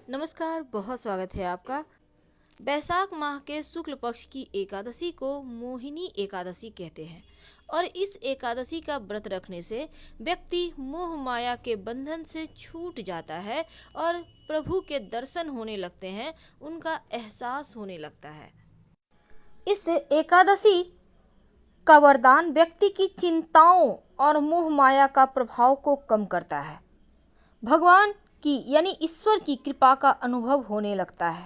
नमस्कार, बहुत स्वागत है आपका। बैसाख माह के शुक्ल पक्ष की एकादशी को मोहिनी एकादशी कहते हैं और इस एकादशी का व्रत रखने से व्यक्ति मोह माया के बंधन से छूट जाता है और प्रभु के दर्शन होने लगते हैं, उनका एहसास होने लगता है। इस एकादशी का वरदान व्यक्ति की चिंताओं और मोह माया का प्रभाव को कम करता है। भगवान की यानी ईश्वर की कृपा का अनुभव होने लगता है।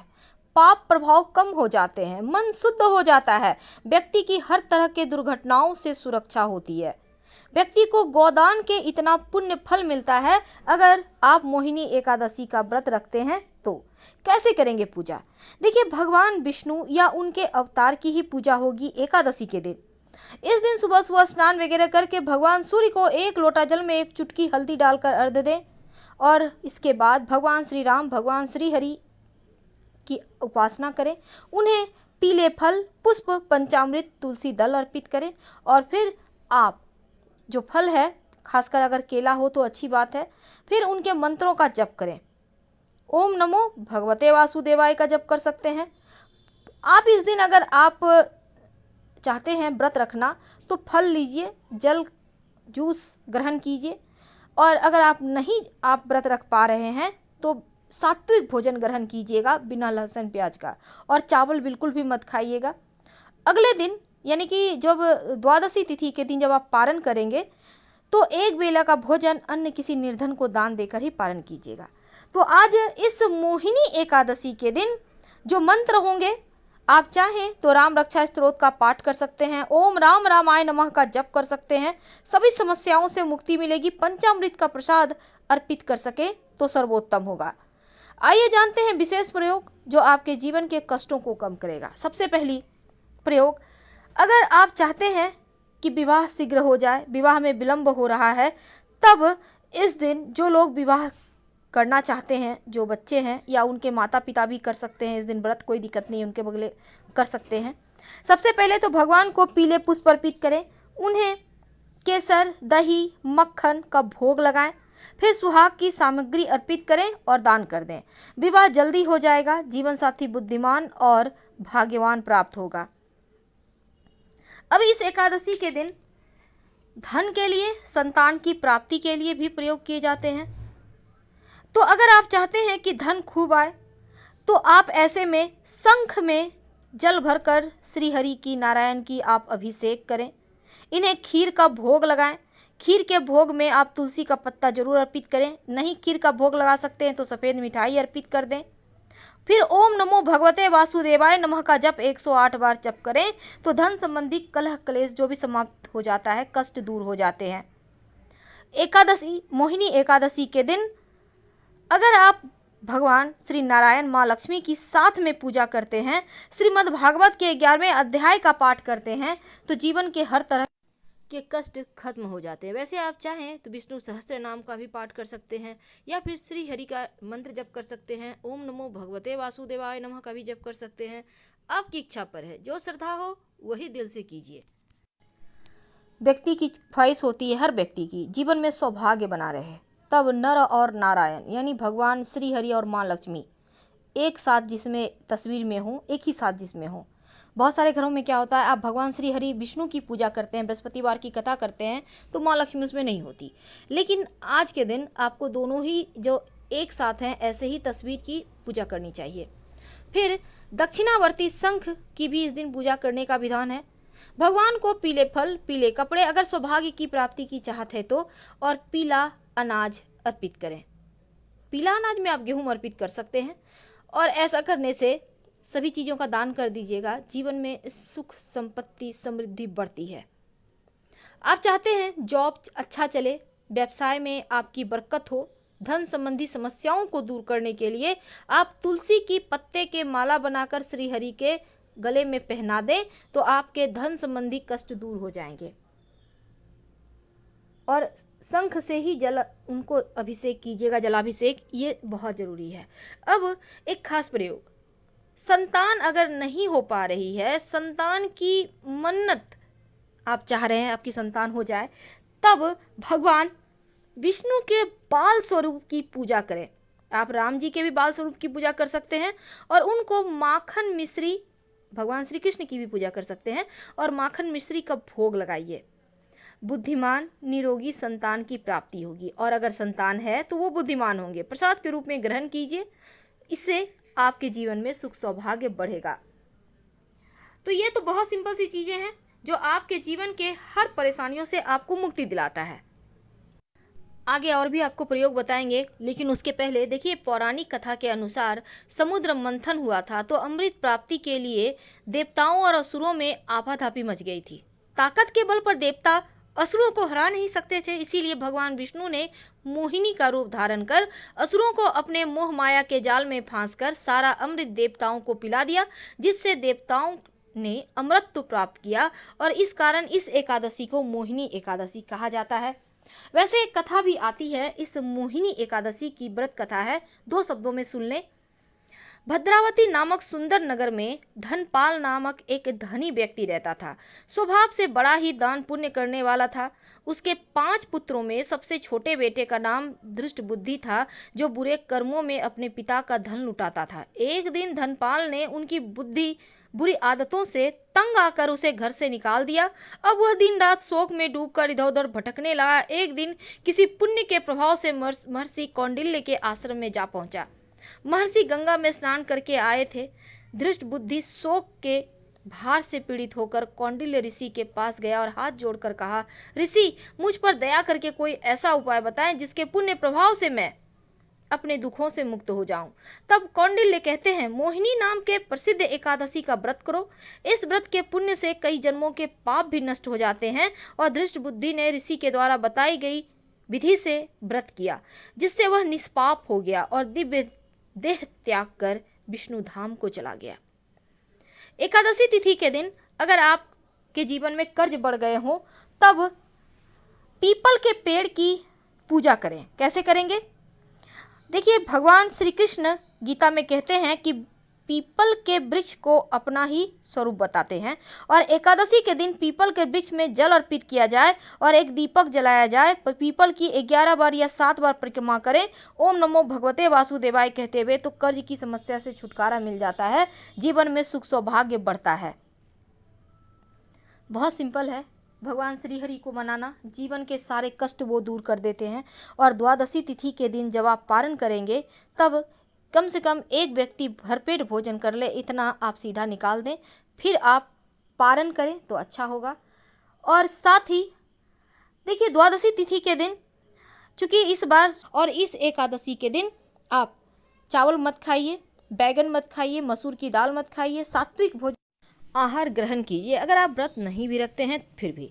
पाप प्रभाव कम हो जाते हैं, मन शुद्ध हो जाता है, व्यक्ति की हर तरह के दुर्घटनाओं से सुरक्षा होती है। व्यक्ति को गोदान के इतना पुण्य फल मिलता है। अगर आप मोहिनी एकादशी का व्रत रखते हैं तो कैसे करेंगे पूजा? देखिए, भगवान विष्णु या उनके अवतार की ही पूजा होगी एकादशी के दिन। इस दिन सुबह सुबह स्नान वगैरह करके भगवान सूर्य को एक लोटा जल में एक चुटकी हल्दी डालकर अर्घ्य दें और इसके बाद भगवान श्री राम, भगवान श्री हरि की उपासना करें। उन्हें पीले फल, पुष्प, पंचामृत, तुलसी दल अर्पित करें और फिर आप जो फल है, खासकर अगर केला हो तो अच्छी बात है, फिर उनके मंत्रों का जप करें। ओम नमो भगवते वासुदेवाय का जप कर सकते हैं। आप इस दिन अगर आप चाहते हैं व्रत रखना तो फल लीजिए, जल जूस ग्रहण कीजिए और अगर आप व्रत रख पा रहे हैं तो सात्विक भोजन ग्रहण कीजिएगा बिना लहसुन प्याज का, और चावल बिल्कुल भी मत खाइएगा। अगले दिन यानी कि जब द्वादशी तिथि के दिन जब आप पारण करेंगे तो एक बेला का भोजन अन्य किसी निर्धन को दान देकर ही पारण कीजिएगा। तो आज इस मोहिनी एकादशी के दिन जो मंत्र होंगे, आप चाहें तो राम रक्षा स्तोत्र का पाठ कर सकते हैं, ओम राम रामाय नमः का जप कर सकते हैं, सभी समस्याओं से मुक्ति मिलेगी। पंचामृत का प्रसाद अर्पित कर सके तो सर्वोत्तम होगा। आइए जानते हैं विशेष प्रयोग जो आपके जीवन के कष्टों को कम करेगा। सबसे पहली प्रयोग, अगर आप चाहते हैं कि विवाह शीघ्र हो जाए, विवाह में विलंब हो रहा है, तब इस दिन जो लोग विवाह करना चाहते हैं, जो बच्चे हैं या उनके माता पिता भी कर सकते हैं इस दिन व्रत, कोई दिक्कत नहीं, उनके बगले कर सकते हैं। सबसे पहले तो भगवान को पीले पुष्प अर्पित करें, उन्हें केसर, दही, मक्खन का भोग लगाएं, फिर सुहाग की सामग्री अर्पित करें और दान कर दें। विवाह जल्दी हो जाएगा, जीवन साथी बुद्धिमान और भाग्यवान प्राप्त होगा। अब इस एकादशी के दिन धन के लिए, संतान की प्राप्ति के लिए भी प्रयोग किए जाते हैं। तो अगर आप चाहते हैं कि धन खूब आए तो आप ऐसे में शंख में जल भरकर श्री हरि की, नारायण की आप अभिषेक करें। इन्हें खीर का भोग लगाएं। खीर के भोग में आप तुलसी का पत्ता जरूर अर्पित करें, नहीं खीर का भोग लगा सकते हैं तो सफ़ेद मिठाई अर्पित कर दें। फिर ओम नमो भगवते वासुदेवाय नमः का जप 108 बार जप करें तो धन संबंधी कलह क्लेश जो भी समाप्त हो जाता है, कष्ट दूर हो जाते हैं। एकादशी, मोहिनी एकादशी के दिन अगर आप भगवान श्री नारायण, माँ लक्ष्मी की साथ में पूजा करते हैं, श्रीमद् भागवत के 11वें अध्याय का पाठ करते हैं तो जीवन के हर तरह के कष्ट खत्म हो जाते हैं। वैसे आप चाहें तो विष्णु सहस्त्र नाम का भी पाठ कर सकते हैं या फिर श्री हरि का मंत्र जप कर सकते हैं, ओम नमो भगवते वासुदेवाय नमः का भी जप कर सकते हैं। आपकी इच्छा पर है, जो श्रद्धा हो वही दिल से कीजिए। व्यक्ति की ख्वाहिश होती है हर व्यक्ति की जीवन में सौभाग्य बना रहे, तब नर और नारायण यानी भगवान श्री हरि और माँ लक्ष्मी एक साथ जिसमें तस्वीर में हो, एक ही साथ जिसमें हो। बहुत सारे घरों में क्या होता है, आप भगवान श्री हरि विष्णु की पूजा करते हैं, बृहस्पतिवार की कथा करते हैं तो माँ लक्ष्मी उसमें नहीं होती। लेकिन आज के दिन आपको दोनों ही जो एक साथ हैं ऐसे ही तस्वीर की पूजा करनी चाहिए। फिर दक्षिणावर्ती शंख की भी इस दिन पूजा करने का विधान है। भगवान को पीले फल, पीले कपड़े अगर सौभाग्य की प्राप्ति की चाहत है तो, और पीला अनाज अर्पित करें। पीला अनाज में आप गेहूं अर्पित कर सकते हैं और ऐसा करने से सभी चीज़ों का दान कर दीजिएगा। जीवन में सुख, संपत्ति, समृद्धि बढ़ती है। आप चाहते हैं जॉब अच्छा चले, व्यवसाय में आपकी बरकत हो, धन संबंधी समस्याओं को दूर करने के लिए आप तुलसी की पत्ते के माला बनाकर श्री हरि के गले में पहना दें तो आपके धन संबंधी कष्ट दूर हो जाएंगे। और शंख से ही जल उनको अभिषेक कीजिएगा, जलाभिषेक, ये बहुत ज़रूरी है। अब एक खास प्रयोग, संतान अगर नहीं हो पा रही है, संतान की मन्नत आप चाह रहे हैं आपकी संतान हो जाए, तब भगवान विष्णु के बाल स्वरूप की पूजा करें। आप राम जी के भी बाल स्वरूप की पूजा कर सकते हैं और उनको माखन मिश्री, भगवान श्री कृष्ण की भी पूजा कर सकते हैं और माखन मिश्री का भोग लगाइए। बुद्धिमान निरोगी संतान की प्राप्ति होगी और अगर संतान है तो वो बुद्धिमान होंगे। प्रसाद के रूप में ग्रहण कीजिए, इससे आपके जीवन में सुख सौभाग्य बढ़ेगा। तो ये तो बहुत सिंपल सी चीज़ें हैं जो आपके जीवन के हर परेशानियों से आपको मुक्ति दिलाता है। आगे और भी आपको प्रयोग बताएंगे, लेकिन उसके पहले देखिए, पौराणिक कथा के अनुसार समुद्र मंथन हुआ था तो अमृत प्राप्ति के लिए देवताओं और असुरों में आपाधापी मच गई थी। ताकत के बल पर देवता असुरों को हरा नहीं सकते थे, इसीलिए भगवान विष्णु ने मोहिनी का रूप धारण कर असुरों को अपने मोह माया के जाल में फांसकर सारा अमृत देवताओं को पिला दिया, जिससे देवताओं ने अमृत प्राप्त किया और इस कारण इस एकादशी को मोहिनी एकादशी कहा जाता है। वैसे एक कथा भी आती है, इस मोहिनी एकादशी की व्रत कथा है, 2 शब्दों में सुन लें। भद्रावती नामक सुंदर नगर में धनपाल नामक एक धनी व्यक्ति रहता था। स्वभाव से बड़ा ही दान पुण्य करने वाला था। उसके 5 पुत्रों में सबसे छोटे बेटे का नाम धृष्ट बुद्धि था, जो बुरे कर्मों में अपने पिता का धन लुटाता था। एक दिन धनपाल ने उनकी बुरी आदतों से तंग आकर उसे घर से निकाल दिया। अब वह दिन रात शोक में डूबकर इधर उधर भटकने लगा। एक दिन किसी पुण्य के प्रभाव से महर्षि कौंडिल्य के आश्रम में जा पहुंचा। महर्षि गंगा में स्नान करके आए थे। धृष्ट बुद्धि शोक के भार से पीड़ित होकर कौंडिल्य ऋषि के पास गया और हाथ जोड़कर कहा, ऋषि, मुझ पर दया करके कोई ऐसा उपाय बताएं जिसके पुण्य प्रभाव से मैं अपने दुखों से मुक्त हो जाऊं। तब कौंडिल्य कहते हैं, मोहिनी नाम के प्रसिद्ध एकादशी का व्रत करो। इस व्रत के पुण्य से कई जन्मों के पाप भी नष्ट हो जाते हैं। और धृष्ट बुद्धि ने ऋषि के द्वारा बताई गई विधि से व्रत किया, जिससे वह निष्पाप हो गया और दिव्य देह त्याग कर विष्णु धाम को चला गया। एकादशी तिथि के दिन अगर आपके जीवन में कर्ज बढ़ गए हो, तब पीपल के पेड़ की पूजा करें। कैसे करेंगे? देखिए, भगवान श्री कृष्ण गीता में कहते हैं कि पीपल के वृक्ष को अपना ही स्वरूप बताते हैं और एकादशी के दिन पीपल के वृक्ष में जल अर्पित किया जाए और एक दीपक जलाया जाए। पीपल की 11 बार या 7 बार परिक्रमा करें, ओम नमो भगवते वासुदेवाय कहते हुए, तो कर्ज की समस्या से छुटकारा मिल जाता है, जीवन में सुख सौभाग्य बढ़ता है। बहुत सिंपल है। भगवान श्री हरि को मनाना, जीवन के सारे कष्ट वो दूर कर देते हैं। और द्वादशी तिथि के दिन जब आप पारण करेंगे, तब कम से कम एक व्यक्ति भरपेट भोजन कर ले, इतना आप सीधा निकाल दें, फिर आप पारण करें तो अच्छा होगा। और साथ ही देखिए, द्वादशी तिथि के दिन, चूँकि इस बार और इस एकादशी के दिन आप चावल मत खाइए, बैगन मत खाइए, मसूर की दाल मत खाइए, सात्विक भोजन आहार ग्रहण कीजिए। अगर आप व्रत नहीं भी रखते हैं फिर भी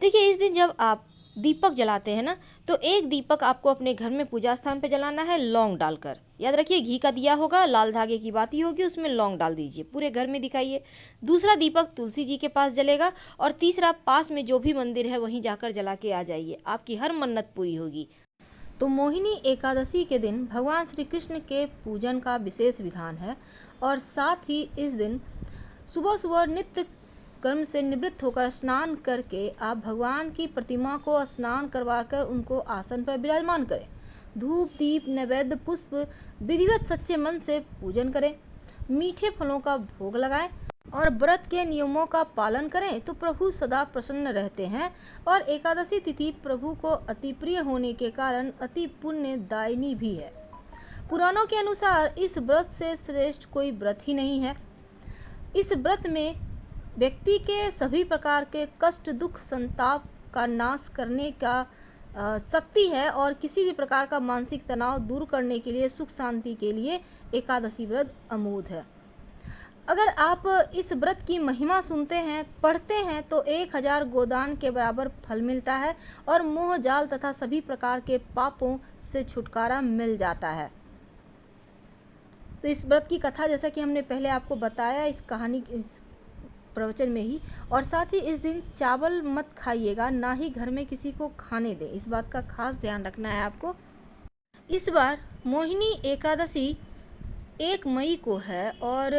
देखिए, इस दिन जब आप दीपक जलाते हैं ना, तो एक दीपक आपको अपने घर में पूजा स्थान पे जलाना है, लौंग डालकर। याद रखिए, घी का दिया होगा, लाल धागे की बाती होगी, उसमें लौंग डाल दीजिए, पूरे घर में दिखाइए। दूसरा दीपक तुलसी जी के पास जलेगा और तीसरा पास में जो भी मंदिर है वहीं जाकर जला के आ जाइए, आपकी हर मन्नत पूरी होगी। तो मोहिनी एकादशी के दिन भगवान श्री कृष्ण के पूजन का विशेष विधान है और साथ ही इस दिन सुबह सुबह नित्य कर्म से निवृत्त होकर स्नान करके आप भगवान की प्रतिमा को स्नान करवाकर उनको आसन पर विराजमान करें। धूप दीप नैवेद्य पुष्प विधिवत सच्चे मन से पूजन करें, मीठे फलों का भोग लगाएं और व्रत के नियमों का पालन करें तो प्रभु सदा प्रसन्न रहते हैं। और एकादशी तिथि प्रभु को अति प्रिय होने के कारण अति पुण्यदायिनी भी है। पुराणों के अनुसार इस व्रत से श्रेष्ठ कोई व्रत ही नहीं है। इस व्रत में व्यक्ति के सभी प्रकार के कष्ट दुख संताप का नाश करने का शक्ति है और किसी भी प्रकार का मानसिक तनाव दूर करने के लिए, सुख शांति के लिए एकादशी व्रत अमोघ है। अगर आप इस व्रत की महिमा सुनते हैं, पढ़ते हैं, तो 1000 गोदान के बराबर फल मिलता है और मोह जाल तथा सभी प्रकार के पापों से छुटकारा मिल जाता है। तो इस व्रत की कथा, जैसा कि हमने पहले आपको बताया इस कहानी इस प्रवचन में ही, और साथ ही इस दिन चावल मत खाइएगा, ना ही घर में किसी को खाने दें, इस बात का खास ध्यान रखना है आपको। इस बार मोहिनी एकादशी 1 मई को है और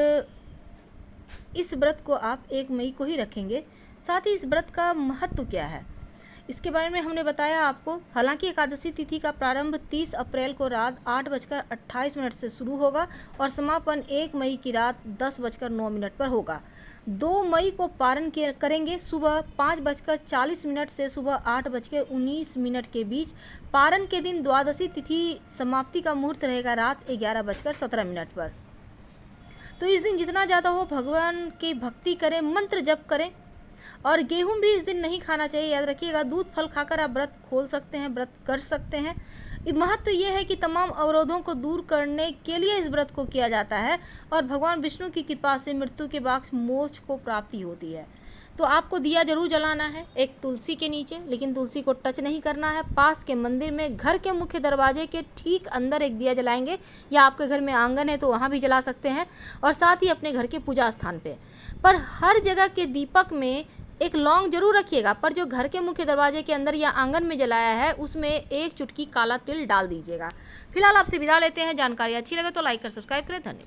इस व्रत को आप 1 मई को ही रखेंगे। साथ ही इस व्रत का महत्व क्या है? इसके बारे में हमने बताया आपको। हालांकि एकादशी तिथि का प्रारंभ 30 अप्रैल को रात 8:28 से शुरू होगा और समापन 1 मई की रात 10:09 पर होगा। 2 मई को पारण करेंगे सुबह 5:40 से सुबह 8:19 के बीच। पारण के दिन द्वादशी तिथि समाप्ति का मुहूर्त रहेगा रात 11:17 पर। तो इस दिन जितना ज़्यादा हो भगवान की भक्ति करें, मंत्र जप करें और गेहूं भी इस दिन नहीं खाना चाहिए, याद रखिएगा। दूध फल खाकर आप व्रत खोल सकते हैं, व्रत कर सकते हैं। महत्व ये है कि तमाम अवरोधों को दूर करने के लिए इस व्रत को किया जाता है और भगवान विष्णु की कृपा से मृत्यु के बाद मोक्ष को प्राप्ति होती है। तो आपको दिया जरूर जलाना है एक तुलसी के नीचे, लेकिन तुलसी को टच नहीं करना है। पास के मंदिर में घर के मुख्य दरवाजे के ठीक अंदर एक दिया जलाएंगे, या आपके घर में आंगन है तो वहाँ भी जला सकते हैं, और साथ ही अपने घर के पूजा स्थान पर हर जगह के दीपक में एक लौंग जरूर रखिएगा, पर जो घर के मुख्य दरवाजे के अंदर या आंगन में जलाया है उसमें 1 चुटकी काला तिल डाल दीजिएगा। फिलहाल आपसे विदा लेते हैं। जानकारी अच्छी लगे तो लाइक कर सब्सक्राइब करें। धन्यवाद।